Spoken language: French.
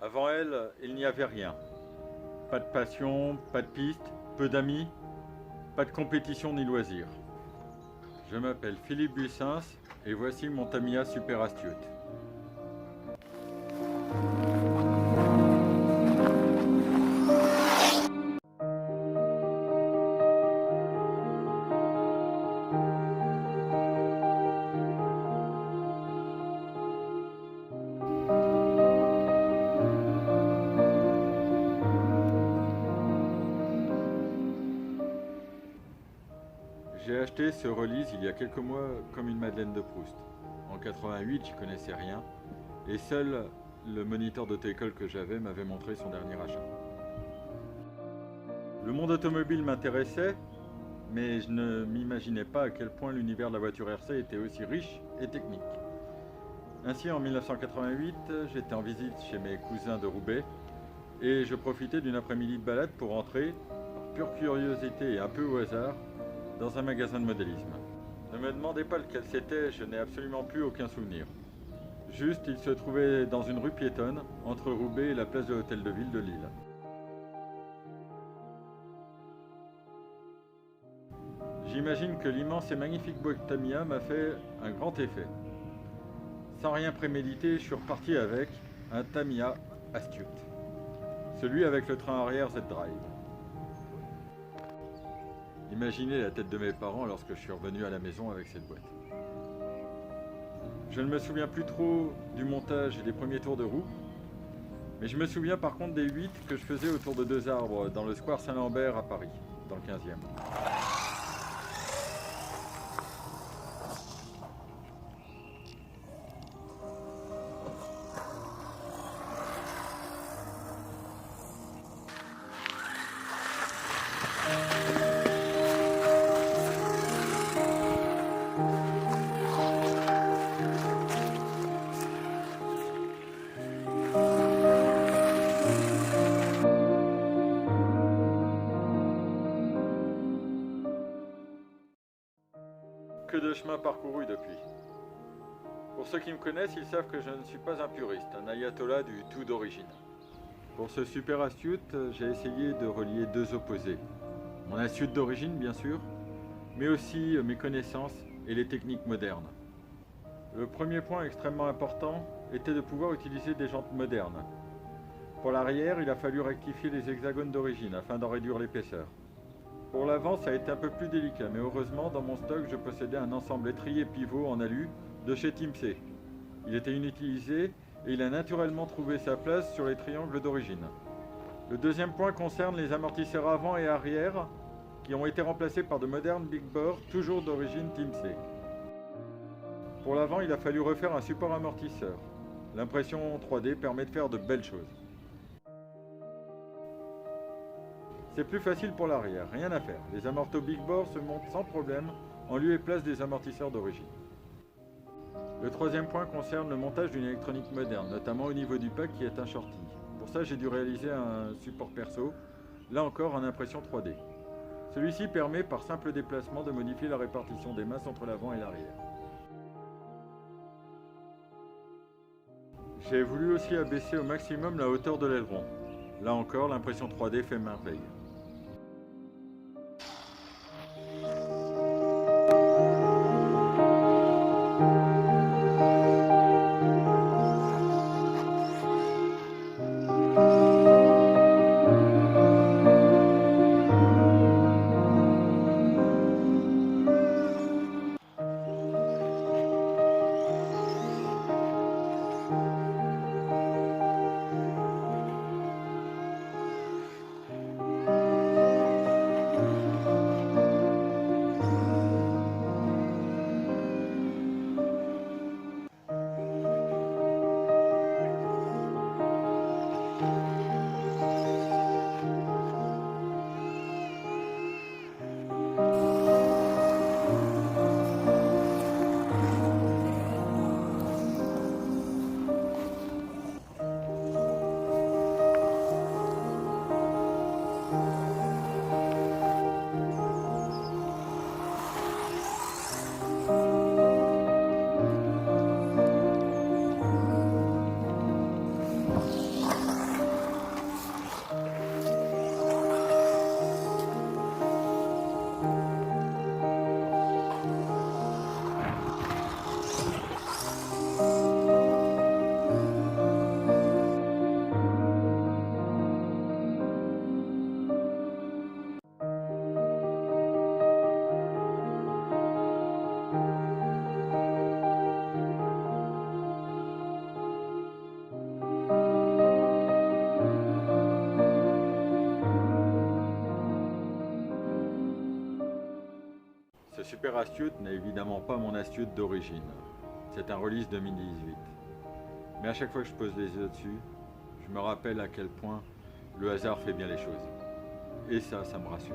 Avant elle, il n'y avait rien. Pas de passion, pas de piste, peu d'amis, pas de compétition ni loisirs. Je m'appelle Philippe Buissens et voici mon Tamiya Super Astute. J'ai acheté ce release il y a quelques mois comme une Madeleine de Proust. En 88, j'y connaissais rien et seul le moniteur d'auto-école que j'avais m'avait montré son dernier achat. Le monde automobile m'intéressait, mais je ne m'imaginais pas à quel point l'univers de la voiture RC était aussi riche et technique. Ainsi, en 1988, j'étais en visite chez mes cousins de Roubaix et je profitais d'une après-midi de balade pour entrer, par pure curiosité et un peu au hasard, dans un magasin de modélisme. Ne me demandez pas lequel c'était, je n'ai absolument plus aucun souvenir. Juste, il se trouvait dans une rue piétonne, entre Roubaix et la place de l'Hôtel de Ville de Lille. J'imagine que l'immense et magnifique boîte Tamiya m'a fait un grand effet. Sans rien préméditer, je suis reparti avec un Tamiya Astute. Celui avec le train arrière Z-Drive. Imaginez la tête de mes parents lorsque je suis revenu à la maison avec cette boîte. Je ne me souviens plus trop du montage et des premiers tours de roue, mais je me souviens par contre des 8 que je faisais autour de 2 arbres dans le square Saint-Lambert à Paris, dans le 15e. Que de chemin parcouru depuis. Pour ceux qui me connaissent, ils savent que je ne suis pas un puriste, un ayatollah du tout d'origine. Pour ce Super Astute, j'ai essayé de relier deux opposés. Mon Astute d'origine, bien sûr, mais aussi mes connaissances et les techniques modernes. Le premier point extrêmement important était de pouvoir utiliser des jantes modernes. Pour l'arrière, il a fallu rectifier les hexagones d'origine afin d'en réduire l'épaisseur. Pour l'avant, ça a été un peu plus délicat, mais heureusement, dans mon stock, je possédais un ensemble étrier pivot en alu de chez Timsé. Il était inutilisé et il a naturellement trouvé sa place sur les triangles d'origine. Le deuxième point concerne les amortisseurs avant et arrière qui ont été remplacés par de modernes Big Bore, toujours d'origine Timsé. Pour l'avant, il a fallu refaire un support amortisseur. L'impression 3D permet de faire de belles choses. C'est plus facile pour l'arrière, rien à faire. Les amortos Big Bore se montent sans problème en lieu et place des amortisseurs d'origine. Le troisième point concerne le montage d'une électronique moderne, notamment au niveau du pack qui est un shorty. Pour ça, j'ai dû réaliser un support perso, là encore en impression 3D. Celui-ci permet par simple déplacement de modifier la répartition des masses entre l'avant et l'arrière. J'ai voulu aussi abaisser au maximum la hauteur de l'aileron. Là encore, l'impression 3D fait merveille. Ce super astute n'est évidemment pas mon astute d'origine. C'est un release 2018. Mais à chaque fois que je pose les yeux dessus, je me rappelle à quel point le hasard fait bien les choses. Et ça me rassure.